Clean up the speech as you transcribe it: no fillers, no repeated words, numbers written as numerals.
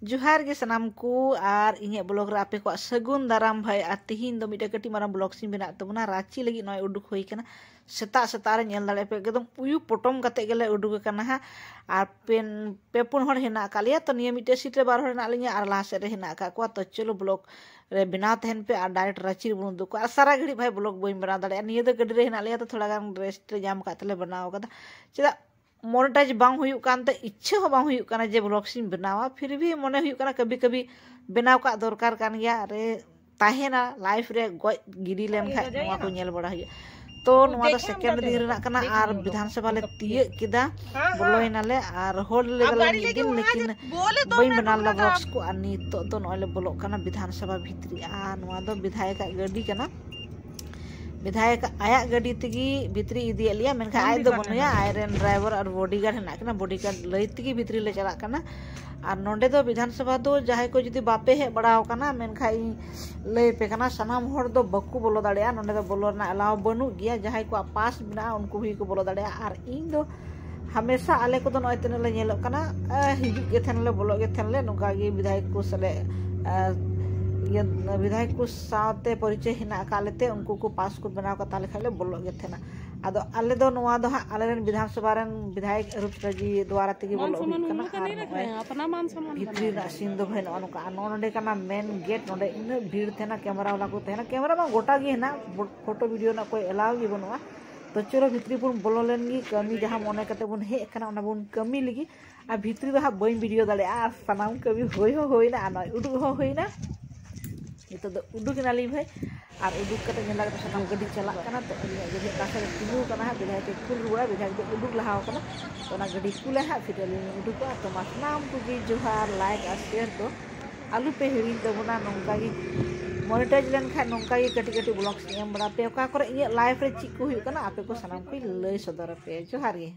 जुहार गे सनाम को और इन ब्लॉग रे आपे को सगुन दाराम भाई आ तिहिन दो मिटे कटी मारा ब्लॉग सिन बिना तबना रांची लगी नय उडुक होई कना सेता सेता रे नेल दाड़े पे एकदम उयु पटम कते गेले उडुक कना हा आर पे पुन हर हेना कालिया तो निय मिटे सीट रे बार हर हेना लिया आर लासे रे हेना का को तो चलो ब्लॉग रे बिना तहन पे आ डायरेक्ट रांची रे बुन दुको सारा घड़ी भाई ब्लॉग बई बना दाड़े निय दो गडी रे हेना लिया तो थोड़ा गान रेस्ट रे जाम कातले बनाव कदा चेदा मोनेटाइज बांग हुई कानते इच्छा हो बांग हुई काना जे ब्लॉग सिन बनावा फिर भी मने हुई काना कभी कभी बनाव का दरकार कान गया रे ताहेना लाइफ रे गoj गिरी लेन खा नवा को नेल बड़ा हुई तो नवा दो सेकेंड दिन रेना काना आर विधानसभा ले तिये किदा बोलोइना ले आर होल ले दिन लेकिन बई बनाला ब्लॉग्स को आनी तो नले बोलो काना विधानसभा भितरी आ नवा दो विधायक गड्डी काना विधायक आया गड्डी तगी भितरी इदी लिया मेनखा आय दो बनुया आयरन ड्राइवर और बॉडीगार्ड हेना कना बॉडीगार्ड लई तगी भितरी ले चला कना और नोंडे दो विधानसभा दो जहां को जुदी बापे हे बड़ाव कना मेनखा लई पे कना सनाम हर दो बक्कू बोलो दाड़िया नोंडे दो बोलो ना अलाव बनु गया जहां को पास बिना उनको ही को बोलो दाड़िया और इन दो हमेशा आले को तो नय तने ले नेलो कना हिजु के थन ले बोलो के थन ले नुका गे विधायक को सले ये विधायक को साथे परिचय हिना कालेते उनको को पास को बनाव का ताले खाले बोलो गे थेना आदो आले दो नवा दो आले रन विधानसभा रन विधायक रुद्र जी द्वारा तगी बोलो कना अपना मान सम्मान भितरी ना सिन दो भाई नो का नोंडे कना मेन गेट नोंडे इन भीड़ थेना कैमरा वाला को थेना कैमरा मा गोटा गे ना फोटो वीडियो ना कोई अलाउ गे बनवा तो चलो भितरी पुन बोलो लेन गी कमी जहां मने कते बुन हे कना ओना बुन कमी लगी आ भितरी दो हा बई वीडियो दाले आ सनाम कभी होई ना आ उडुक होई ना itu do uduk nali bhai ar uduk kata nyala kata sanam gadi chala kana to ali jadi kasa timu kana ha bidhai ke kul ruwa bidhai ke uduk lahaw kana to na gadi kula ha fitali uduk to mas nam puji johar like R share do alu pe hirin do buna nongka gi monetize len kha nongka gi kati kati blogs em bada pe ka kore inya live re chik ko hu kana ape ko sanam ko lei sodara pe johar ge।